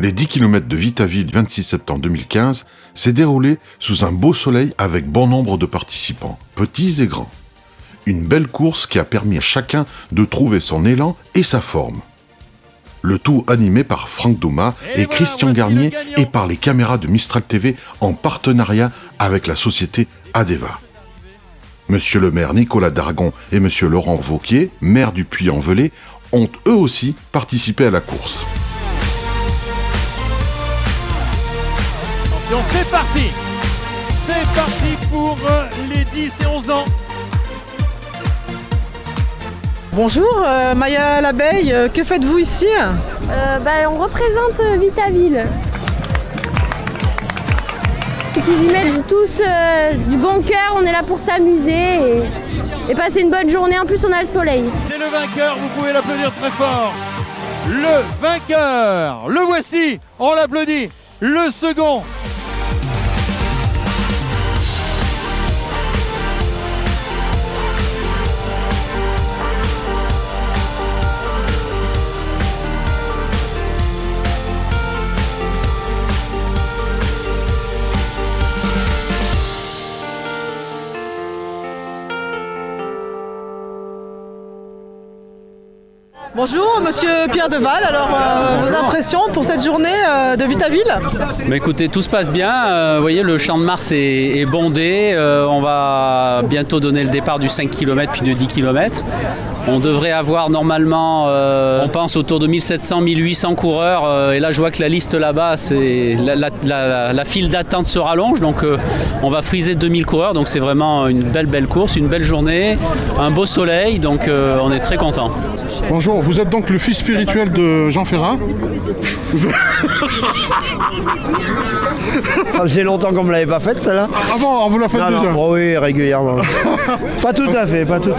Les 10 km de Vitaville 26 septembre 2015 s'est déroulé sous un beau soleil avec bon nombre de participants, petits et grands. Une belle course qui a permis à chacun de trouver son élan et sa forme. Le tout animé par Franck Douma et Christian Garnier et par les caméras de Mistral TV en partenariat avec la société Adeva. Monsieur le maire Nicolas Dargon et monsieur Laurent Vauquier, maire du Puy-en-Velay, ont eux aussi participé à la course. Attention, c'est parti! C'est parti pour les 10 et 11 ans. Bonjour, Maya l'abeille, que faites-vous ici? On représente Vitaville. Qu'ils y mettent tous du bon cœur, on est là pour s'amuser et passer une bonne journée, en plus on a le soleil. C'est le vainqueur, vous pouvez l'applaudir très fort. Le vainqueur, le voici, on l'applaudit. Le second. Bonjour, monsieur Pierre Deval. Alors, vos impressions pour cette journée de Vitaville? Écoutez, tout se passe bien. Vous voyez, le Champ de Mars est bondé. On va bientôt donner le départ du 5 km puis de 10 km. On devrait avoir normalement, on pense, autour de 1700-1800 coureurs. Et là, je vois que la liste là-bas, c'est la file d'attente se rallonge. Donc, on va friser 2000 coureurs. Donc, c'est vraiment une belle course, une belle journée, un beau soleil. Donc, on est très contents. Bonjour, vous êtes donc le fils spirituel de Jean Ferrat. Ça faisait longtemps qu'on ne me l'avait pas faite, celle-là. Ah bon, on vous l'a faite déjà? Oh oui, régulièrement. Pas tout à fait. Pas tout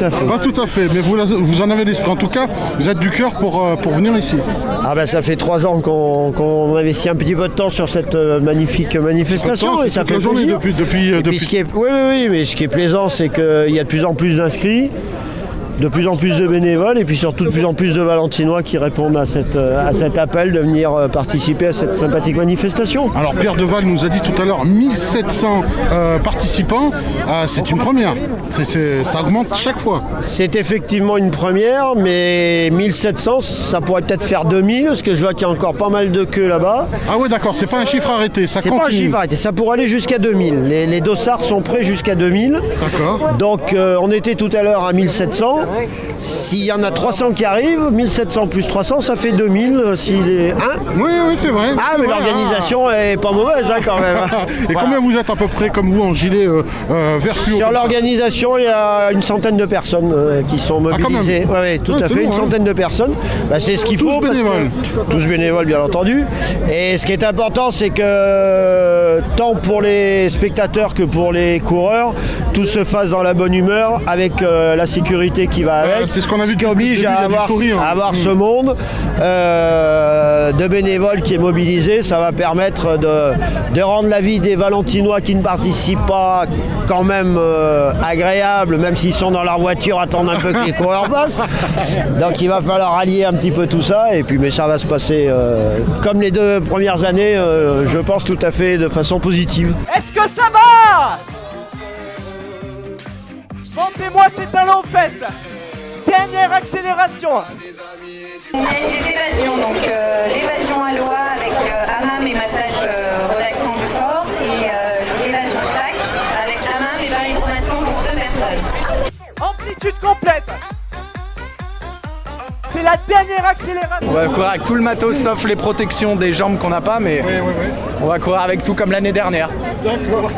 à fait, mais vous en avez l'esprit. En tout cas, vous êtes du cœur pour venir ici. Ah ben ça fait 3 ans qu'on investit un petit peu de temps sur cette magnifique manifestation. Et ça fait la journée depuis. Oui, mais ce qui est plaisant, c'est qu'il y a de plus en plus d'inscrits, de plus en plus de bénévoles et puis surtout de plus en plus de Valentinois qui répondent à cet appel de venir participer à cette sympathique manifestation. Alors Pierre Deval nous a dit tout à l'heure 1700 participants, c'est une première, ça augmente chaque fois. C'est effectivement une première, mais 1700 ça pourrait peut-être faire 2000 parce que je vois qu'il y a encore pas mal de queues là-bas. Ah ouais d'accord, c'est pas un chiffre arrêté, ça continue. C'est pas un chiffre arrêté, ça pourrait aller jusqu'à 2000. Les dossards sont prêts jusqu'à 2000. D'accord. Donc on était tout à l'heure à 1700. S'il y en a 300 qui arrivent, 1700 plus 300, ça fait 2000 s'il est... Oui, c'est vrai. Ah, mais l'organisation est pas mauvaise quand même. Et combien vous êtes à peu près comme vous en gilet vert fluo? Sur l'organisation, il y a une centaine de personnes qui sont mobilisées. Oui, tout à fait, une centaine de personnes. C'est ce qu'il faut. Tous bénévoles, bien entendu. Et ce qui est important, c'est que tant pour les spectateurs que pour les coureurs, tout se fasse dans la bonne humeur avec la sécurité qui va avec. C'est ce qu'on a vu, qui oblige à avoir ce monde de bénévoles qui est mobilisé. Ça va permettre de rendre la vie des Valentinois qui ne participent pas quand même agréable, même s'ils sont dans leur voiture, attendent un peu que les coureurs passent. Donc il va falloir allier un petit peu tout ça et puis mais ça va se passer comme les 2 premières années, je pense tout à fait de façon positive. Est-ce que ça va? Montez-moi ces talons aux fesses. Dernière accélération. Il y a des évasions, donc l'évasion à loi avec hammam et massage relaxant du corps et l'évasion sac avec hammam et baribronation pour 2 personnes. Amplitude complète. C'est la dernière accélération. On va courir avec tout le matos sauf les protections des jambes qu'on n'a pas, mais on va courir avec tout comme l'année dernière. D'accord.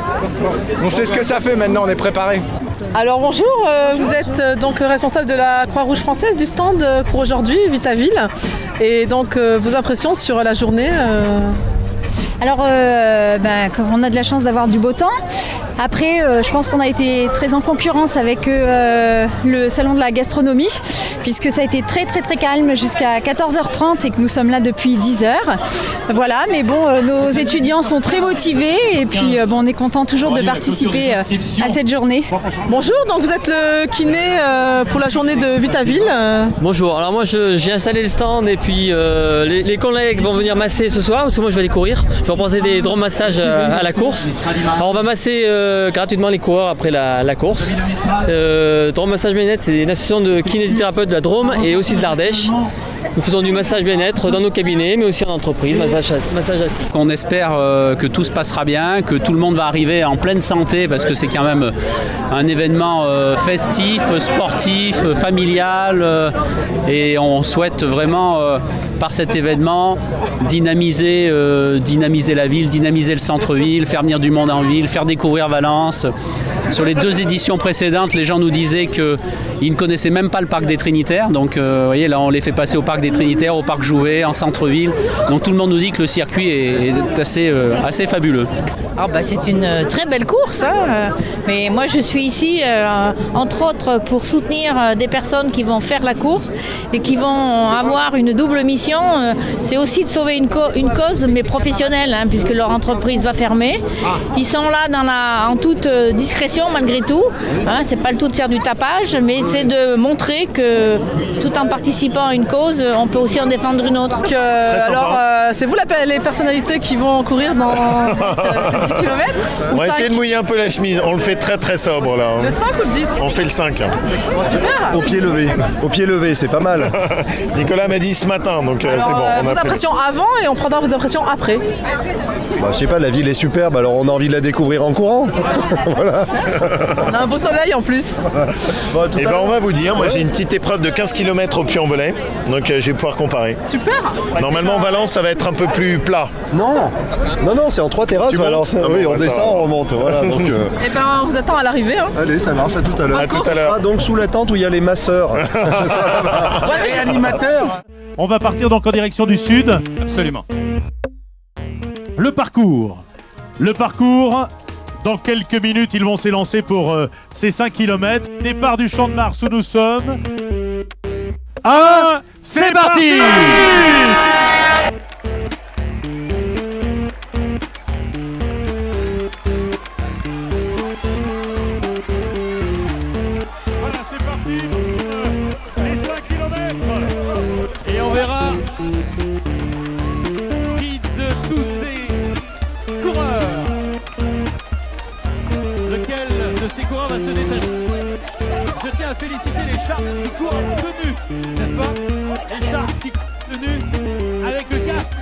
On sait ce que ça fait maintenant, on est préparé. Alors bonjour, vous êtes donc responsable de la Croix-Rouge française du stand pour aujourd'hui, Vitaville. Et donc vos impressions sur la journée Alors, on a de la chance d'avoir du beau temps. Après, je pense qu'on a été très en concurrence avec le salon de la gastronomie, puisque ça a été très très très calme jusqu'à 14h30 et que nous sommes là depuis 10h. Voilà, mais bon, nos étudiants sont très motivés et puis on est content toujours de participer à cette journée. Bonjour, donc vous êtes le kiné pour la journée de Vitaville. Bonjour, alors moi j'ai installé le stand et puis les collègues vont venir masser ce soir parce que moi je vais aller courir. Je vais proposer des drone massages à la course. Alors on va masser gratuitement les coureurs après la course. Drone Massage Bien-être, c'est une association de kinésithérapeutes de la Drôme et aussi de l'Ardèche. Nous faisons du massage bien-être dans nos cabinets, mais aussi en entreprise, massage assis. On espère que tout se passera bien, que tout le monde va arriver en pleine santé, parce que c'est quand même un événement festif, sportif, familial, et on souhaite vraiment, par cet événement, dynamiser la ville, dynamiser le centre-ville, faire venir du monde en ville, faire découvrir Valence. Sur les 2 éditions précédentes, les gens nous disaient qu'ils ne connaissaient même pas le parc des Trinitaires. Donc, vous voyez, là, on les fait passer au parc des Trinitaires, au parc Jouvet, en centre-ville. Donc, tout le monde nous dit que le circuit est assez fabuleux. C'est une très belle course, hein. Mais moi, je suis ici, entre autres, pour soutenir des personnes qui vont faire la course et qui vont avoir une double mission. C'est aussi de sauver une cause, mais professionnelle, hein, puisque leur entreprise va fermer. Ils sont là en toute discrétion, malgré tout. Hein, c'est pas le tout de faire du tapage, mais c'est de montrer que tout en participant à une cause, on peut aussi en défendre une autre. C'est vous les personnalités qui vont courir dans ces 10 km? On va essayer de mouiller un peu la chemise. On le fait très très sobre là. Le 5 ou le 10? On fait le 5. Super. Au pied levé, c'est pas mal. Nicolas m'a dit ce matin, donc c'est bon. Vos impressions avant et on prendra vos impressions après. Je sais pas, la ville est superbe, alors on a envie de la découvrir en courant. Voilà. On a un beau soleil en plus. On va vous dire, moi j'ai une petite épreuve de 15 km au Puy-en-Velay, donc je vais pouvoir comparer. Super. Normalement Valence ça va être un peu plus plat. Non, c'est en 3 terrasses Valence. Oui, on descend, on remonte. Voilà, donc, on vous attend à l'arrivée. Hein. Allez, ça marche, à tout à l'heure. À tout à l'heure. Donc sous la tente où il y a les masseurs. Les animateurs. On va partir donc en direction du sud. Absolument. Le parcours, dans quelques minutes, ils vont s'élancer pour ces 5 km. Départ du Champ de Mars où nous sommes. C'est parti! Voilà, c'est parti pour les 5 km. Et on verra qui de tous ces coureurs, lequel de ces coureurs va se détacher. Je tiens à féliciter les Sharks qui courent en tenue, n'est-ce pas? Les Sharks qui courent en tenue avec le casque.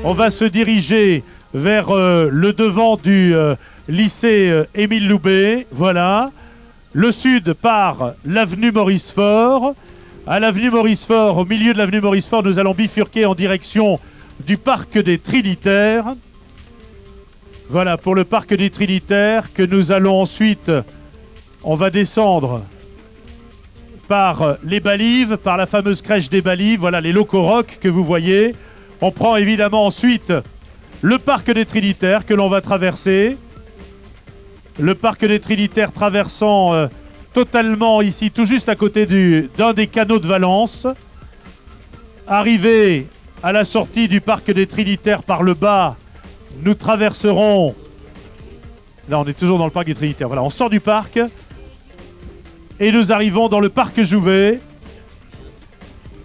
On va se diriger vers le devant du lycée Émile Loubet. Voilà. Le sud par l'avenue Maurice-Faure. À l'avenue Maurice-Faure, au milieu de l'avenue Maurice-Faure, nous allons bifurquer en direction du parc des Trinitaires. Voilà, pour le parc des Trinitaires, que nous allons ensuite, on va descendre par les Balives, par la fameuse crèche des Balives, voilà les locaux rock que vous voyez. On prend évidemment ensuite le parc des Trinitaires que l'on va traverser. Le parc des Trinitaires traversant totalement ici, tout juste à côté d'un des canaux de Valence. Arrivé à la sortie du parc des Trinitaires par le bas, nous traverserons... Là, on est toujours dans le parc des Trinitaires. Voilà, on sort du parc et nous arrivons dans le parc Jouvet.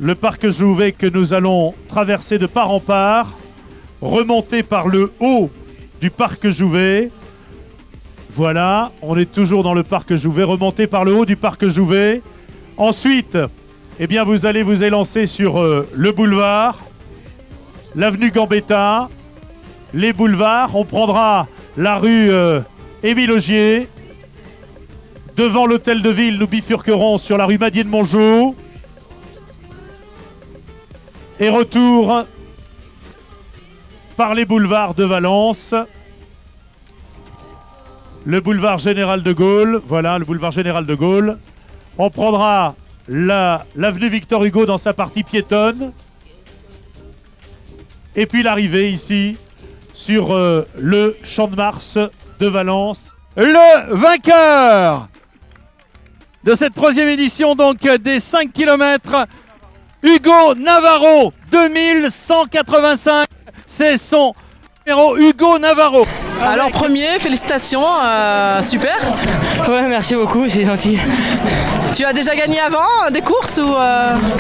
Le parc Jouvet que nous allons traverser de part en part, remonter par le haut du parc Jouvet. Voilà, on est toujours dans le parc Jouvet, remonter par le haut du parc Jouvet. Ensuite, eh bien, vous allez vous élancer sur le boulevard, l'avenue Gambetta, les boulevards. On prendra la rue Émile Augier. Devant l'hôtel de ville, nous bifurquerons sur la rue Madier de Mongeau. Et retour par les boulevards de Valence. Le boulevard Général de Gaulle, voilà, le boulevard Général de Gaulle. On prendra l'avenue Victor Hugo dans sa partie piétonne. Et puis l'arrivée ici, sur le Champ de Mars de Valence. Le vainqueur de cette 3e édition donc des 5 km, Hugo Navarro, 2185, c'est son numéro Hugo Navarro. Alors premier, félicitations, super. Ouais, merci beaucoup, c'est gentil. Tu as déjà gagné avant des courses ou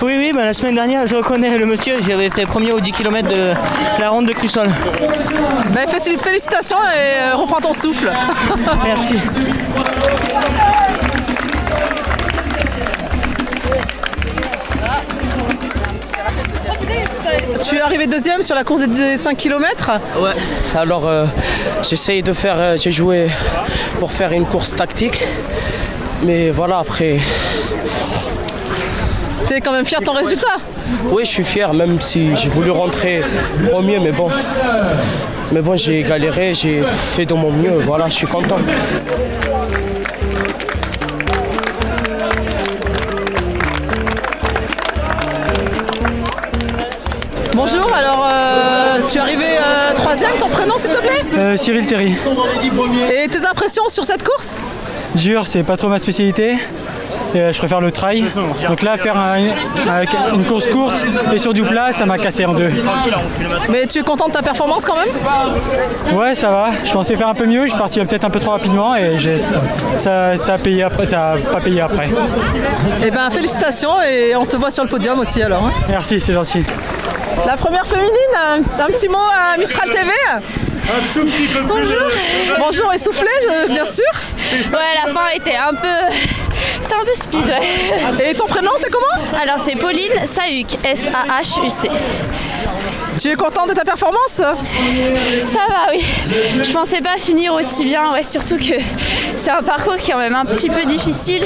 Oui, la semaine dernière, je reconnais le monsieur, j'avais fait premier aux 10 km de la ronde de Crussol. Ben, félicitations et reprends ton souffle. Merci. Tu es arrivé 2e sur la course des 5 km. Ouais, alors j'essaye de faire, j'ai joué pour faire une course tactique, mais voilà, après... T'es quand même fier de ton résultat? Oui, je suis fier, même si j'ai voulu rentrer premier, mais bon, j'ai galéré, j'ai fait de mon mieux, voilà, je suis content. Bonjour, alors tu es arrivé 3e, ton prénom s'il te plaît? Cyril Terry. Et tes impressions sur cette course? Dur, c'est pas trop ma spécialité. Je préfère le trail. Donc là, faire une course courte et sur du plat, ça m'a cassé en deux. Mais tu es content de ta performance quand même? Ouais, ça va. Je pensais faire un peu mieux. Je suis parti peut-être un peu trop rapidement et ça a payé après. Ça a pas payé après. Eh ben félicitations et on te voit sur le podium aussi alors. Hein. Merci, c'est gentil. La première féminine, un petit mot à Mistral TV. Bonjour. Bonjour, essoufflé, bien sûr. Ouais, la fin était un peu... C'était un peu speed, ouais. Et ton prénom, c'est comment? Alors, c'est Pauline Sahuc, S-A-H-U-C. Tu es contente de ta performance? Ça va, oui. Je pensais pas finir aussi bien, ouais, surtout que c'est un parcours qui est quand même un petit peu difficile.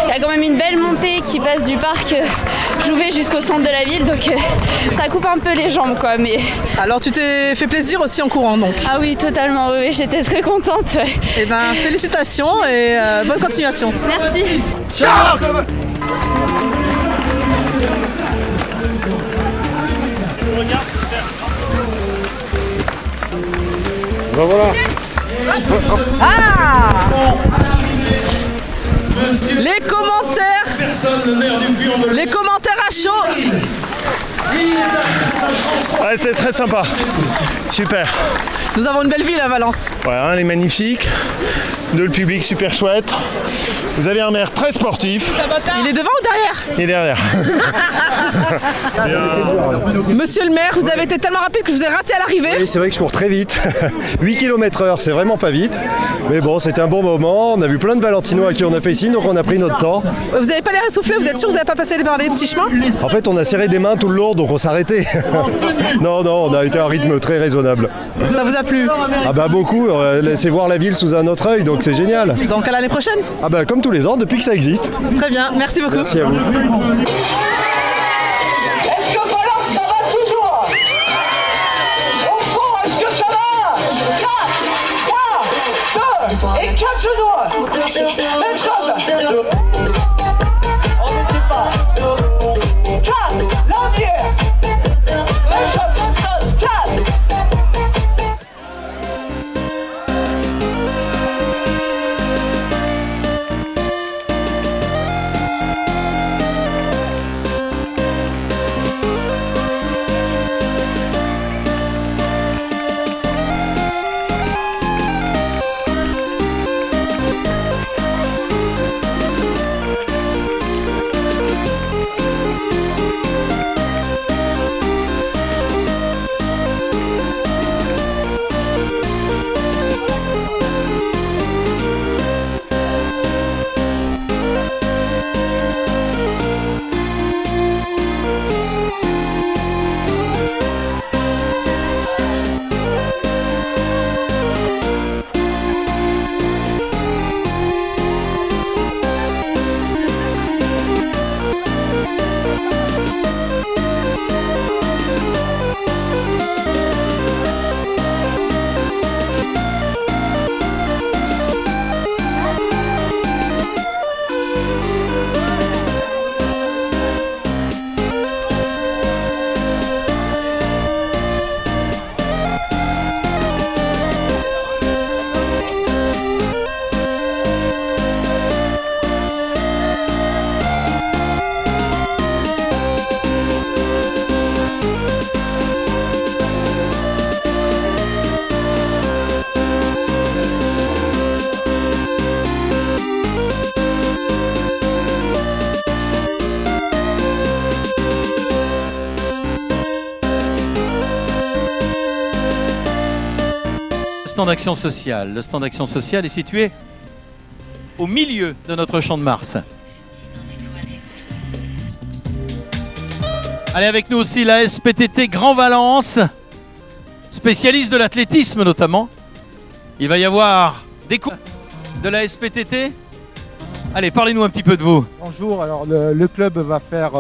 Il y a quand même une belle montée qui passe du parc Jouvet jusqu'au centre de la ville, donc ça coupe un peu les jambes, quoi. Mais... Alors, tu t'es fait plaisir aussi en courant, donc? Ah oui, totalement, oui, j'étais très contente. Ouais. Eh ben, félicitations et bonne continuation. Merci. Ciao. Ben voilà. Ah! Les commentaires à chaud. Ouais, c'était très sympa. Super. Nous avons une belle ville à Valence. Ouais, elle est magnifique. Le public super chouette. Vous avez un maire très sportif. Il est devant ou derrière? Il est derrière. Monsieur le maire, vous avez été tellement rapide que je vous ai raté à l'arrivée. Oui, c'est vrai que je cours très vite. 8 km/h, c'est vraiment pas vite. Mais bon, c'était un bon moment. On a vu plein de Valentinois à qui on a fait signe, donc on a pris notre temps. Vous n'avez pas l'air essoufflé, vous êtes sûr que vous n'avez pas passé par les petits chemins? En fait, on a serré des mains tout le long, donc on s'est arrêté. Non, on a été à un rythme très raisonnable. Ça vous a plu? Ah bah beaucoup, laissez voir la ville sous un autre œil, donc c'est génial. Donc à l'année prochaine? Ah bah comme tous les ans, depuis que ça existe. Très bien, merci beaucoup. Merci à vous. Est-ce que Valence, ça va toujours? Au fond, est-ce que ça va? 4, 1, 2 et 4 genoux. Même chose. On n'était pas. 4, l'entier. Même chose, 4. stand Action Sociale. Le stand Action Sociale est situé au milieu de notre Champ de Mars. Allez, avec nous aussi la SPTT Grand Valence, spécialiste de l'athlétisme notamment. Il va y avoir des cours de la SPTT. Allez, parlez-nous un petit peu de vous. Bonjour, alors le club va faire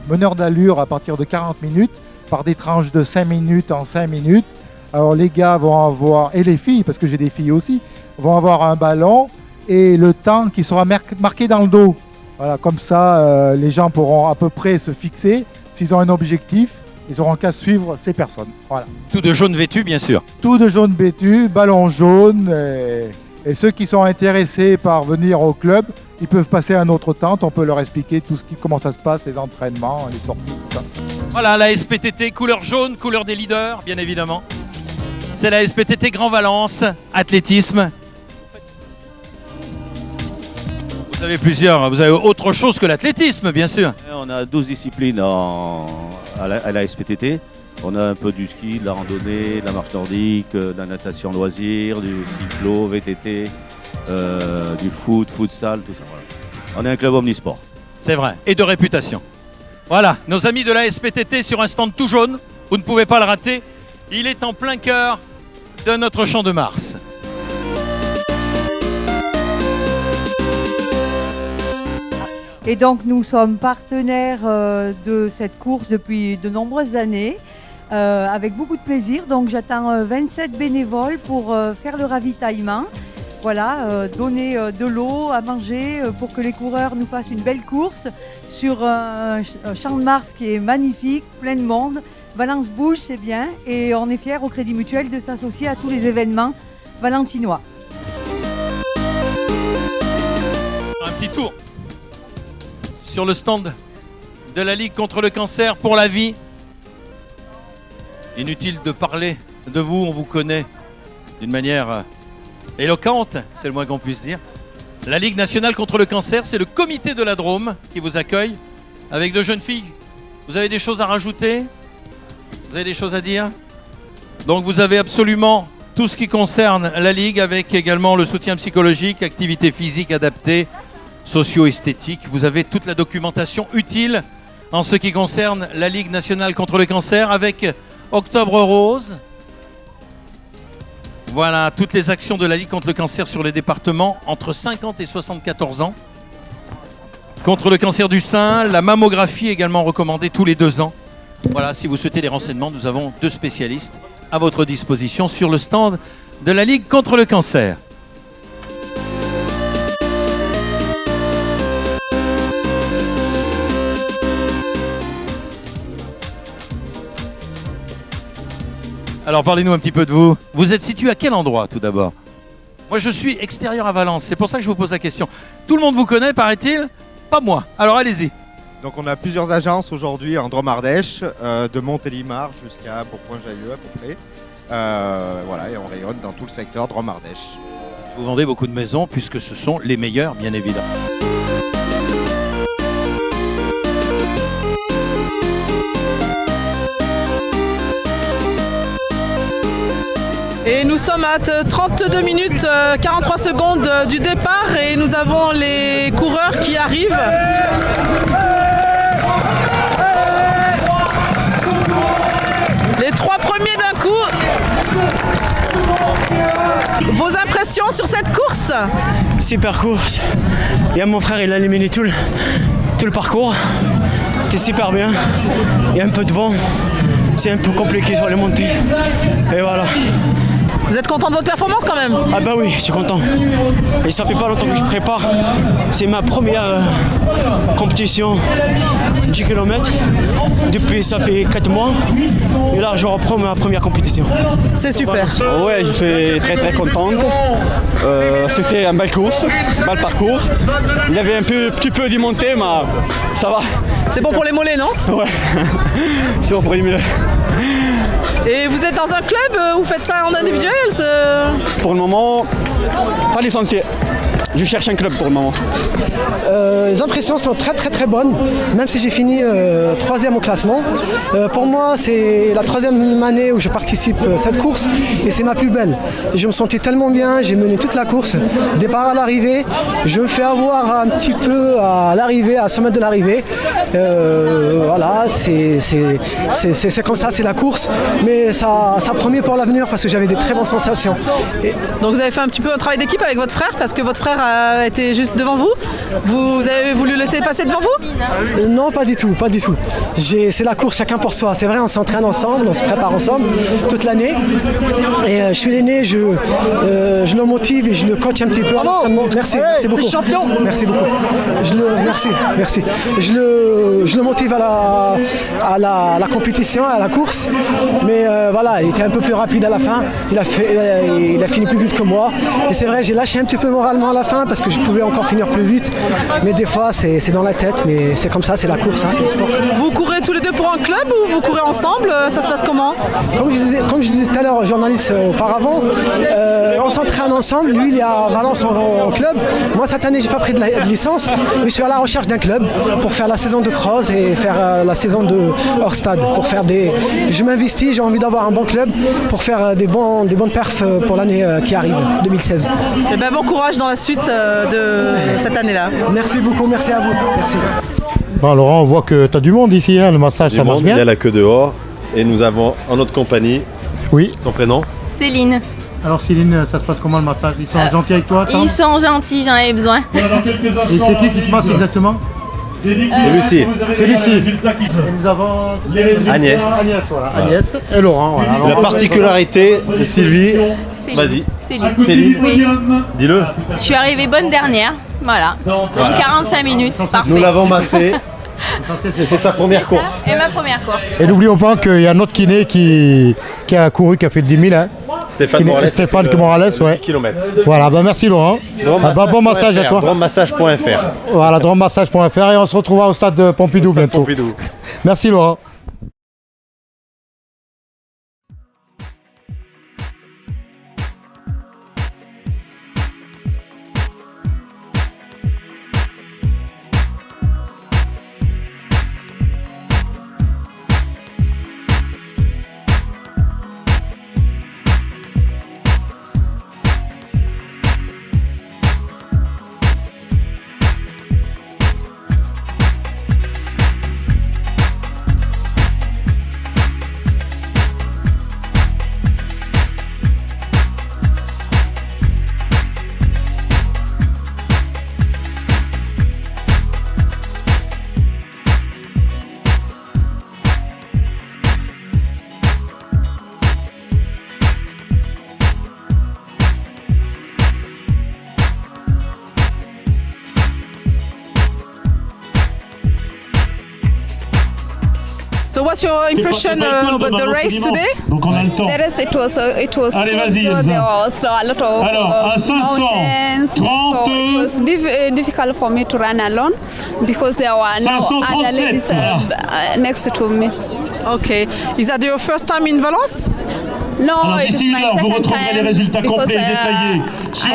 meneur d'allure à partir de 40 minutes, par des tranches de 5 minutes en 5 minutes. Alors les gars vont avoir, et les filles, parce que j'ai des filles aussi, vont avoir un ballon et le temps qui sera marqué dans le dos. Voilà, comme ça, les gens pourront à peu près se fixer. S'ils ont un objectif, ils auront qu'à suivre ces personnes. Voilà. Tout de jaune vêtu, bien sûr. Tout de jaune vêtu, ballon jaune. Et ceux qui sont intéressés par venir au club, ils peuvent passer à notre tente. On peut leur expliquer comment ça se passe, les entraînements, les sorties, tout ça. Voilà, la SPTT, couleur jaune, couleur des leaders, bien évidemment. C'est la SPTT Grand Valence, athlétisme. Vous avez autre chose que l'athlétisme, bien sûr. On a 12 disciplines à la SPTT. On a un peu du ski, de la randonnée, de la marche nordique, de la natation loisir, du cyclo, VTT, du foot, futsal, tout ça. Voilà. On est un club omnisport. C'est vrai, et de réputation. Voilà, nos amis de la SPTT sur un stand tout jaune, vous ne pouvez pas le rater. Il est en plein cœur de notre Champ de Mars. Et donc nous sommes partenaires de cette course depuis de nombreuses années, avec beaucoup de plaisir. Donc j'attends 27 bénévoles pour faire le ravitaillement. Voilà, donner de l'eau à manger pour que les coureurs nous fassent une belle course sur un Champ de Mars qui est magnifique, plein de monde. Valence bouge, c'est bien, et on est fiers au Crédit Mutuel de s'associer à tous les événements valentinois. Un petit tour sur le stand de la Ligue contre le cancer pour la vie. Inutile de parler de vous, on vous connaît d'une manière éloquente, c'est le moins qu'on puisse dire. La Ligue nationale contre le cancer, c'est le comité de la Drôme qui vous accueille avec de jeunes filles. Vous avez des choses à rajouter ? Vous avez des choses à dire? Donc vous avez absolument tout ce qui concerne la Ligue, avec également le soutien psychologique, activité physique adaptée, socio-esthétique. Vous avez toute la documentation utile en ce qui concerne la Ligue nationale contre le cancer, avec Octobre Rose. Voilà, toutes les actions de la Ligue contre le cancer sur les départements entre 50 et 74 ans. Contre le cancer du sein, la mammographie également recommandée tous les 2 ans. Voilà, si vous souhaitez des renseignements, nous avons 2 spécialistes à votre disposition sur le stand de la Ligue contre le cancer. Alors parlez-nous un petit peu de vous. Vous êtes situé à quel endroit tout d'abord? Moi je suis extérieur à Valence, c'est pour ça que je vous pose la question. Tout le monde vous connaît, paraît-il? Pas moi, alors allez-y. Donc on a plusieurs agences aujourd'hui en Drôme-Ardèche, de Montélimar jusqu'à Bourgoin-Jallieu à peu près. Voilà, et on rayonne dans tout le secteur Drôme-Ardèche. Vous vendez beaucoup de maisons puisque ce sont les meilleures, bien évidemment. Et nous sommes à 32 minutes 43 secondes du départ et nous avons les coureurs qui arrivent. Les 3 premiers d'un coup. Vos impressions sur cette course? Super course. Et mon frère, il a éliminé tout le parcours. C'était super bien. Il y a un peu de vent. C'est un peu compliqué sur les montées. Et voilà. Vous êtes content de votre performance quand même? Ah bah oui, je suis content. Et ça fait pas longtemps que je prépare. C'est ma première compétition 10 km. Depuis ça fait 4 mois. Et là je reprends ma première compétition. C'est super. Ouais, j'étais très très contente. C'était une belle course, un bel parcours. Il y avait un petit peu de montée, mais ça va. C'est bon pour les mollets, non? Ouais, c'est bon pour les mollets. Et vous êtes dans un club ou vous faites ça en individuel? Pour le moment, pas licencié. Je cherche un club pour le moment. Les impressions sont très très très bonnes, même si j'ai fini 3e au classement. Pour moi, c'est la 3e année où je participe à cette course et c'est ma plus belle. Je me sentais tellement bien, j'ai mené toute la course, départ à l'arrivée. Je me fais avoir un petit peu à l'arrivée, à 100 mètres de l'arrivée. Voilà, c'est comme ça, c'est la course, mais ça promet pour l'avenir parce que j'avais des très bonnes sensations. Donc vous avez fait un petit peu un travail d'équipe avec votre frère parce que votre frère a été juste devant vous. Vous avez voulu le laisser passer devant vous? Non, pas du tout, pas du tout. C'est la course, chacun pour soi. C'est vrai, on s'entraîne ensemble, on se prépare ensemble toute l'année. Et je suis l'aîné, je le motive et je le coach un petit peu à l'entraînement. Merci, merci beaucoup. Champion. Merci beaucoup. Merci. Je le motive à la compétition, à la course. Mais voilà, il était un peu plus rapide à la fin. Il a fini plus vite que moi. Et c'est vrai, j'ai lâché un petit peu moralement à la fin parce que je pouvais encore finir plus vite. Mais des fois, c'est dans la tête. Mais c'est comme ça, c'est la course, hein, c'est le sport. Vous courez tous les deux pour un club ou vous courez ensemble? Ça se passe comment? Comme je disais tout à l'heure aux journalistes auparavant, on s'entraîne ensemble. Lui, il est à Valence en club. Moi, cette année, j'ai pas pris de licence, mais je suis à la recherche d'un club pour faire la saison de cross et faire la saison de hors stade. Je m'investis, j'ai envie d'avoir un bon club pour faire des bonnes perfs pour l'année qui arrive, 2016. Et ben, bon courage dans la suite de cette année-là. Merci beaucoup, merci à vous. Merci. Bon, Laurent, on voit que tu as du monde ici, hein, le massage, ça marche bien. Il y a la queue dehors et nous avons en notre compagnie. Oui. Ton prénom? Céline. Alors Céline, ça se passe comment le massage? Ils sont gentils avec toi? Ils sont gentils, j'en avais besoin. Et c'est qui te masse exactement? C'est Lucie. C'est Lucie. Et nous avons Agnès. Agnès et Laurent. Voilà. La particularité de Sylvie, vas-y. Céline. Oui. Dis-le. Je suis arrivée bonne dernière, voilà. En 45 minutes, parfait. Nous l'avons massée. Et c'est sa première course. Et ma première course. Et n'oublions pas qu'il y a notre kiné qui a couru, qui a fait le 10 000. Hein. Stéphane Morales. Stéphane Morales, ouais. 10 km. Voilà, merci Laurent. Bon massage à toi. Drommassage.fr. Voilà, drommassage.fr et on se retrouvera au stade de Pompidou bientôt. Merci Laurent. So what's your impression about the race today? Donc on a le temps. It was Allez, vas-y, good. Elsa. There was a lot of Alors, à 500, mountains. So it was difficult for me to run alone because there were no other ladies next to me. Okay. Is that your first time in Valence? No, Alors it is d'ici une my heure, vous second retrouverez les time résultats because, complets et détaillés sur I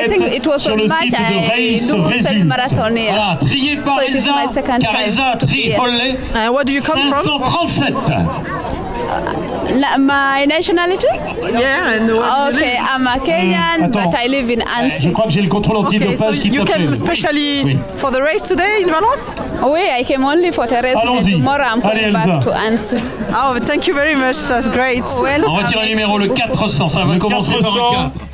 think Internet, it was sur le much site de I Race do Résulte. semi-marathon here. Voilà, trié par So it is Elsa, my second car time. Elsa a trié And where do you come from? 537. My nationality? Yeah, and where do you Okay, live? I'm a Kenyan, Attends. but I live in Je Annecy. crois que j'ai le contrôle Okay, so antidopage qui you t'appelle. came especially for the race today in Valence? Oui, I came only for the race. Allons-y. Tomorrow I'm Allez, going Elsa. back to Annecy. Oh, thank you very much. That's great. On retire le numéro, le 400. Ça va Le commencer par 400. un 4.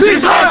L'Israël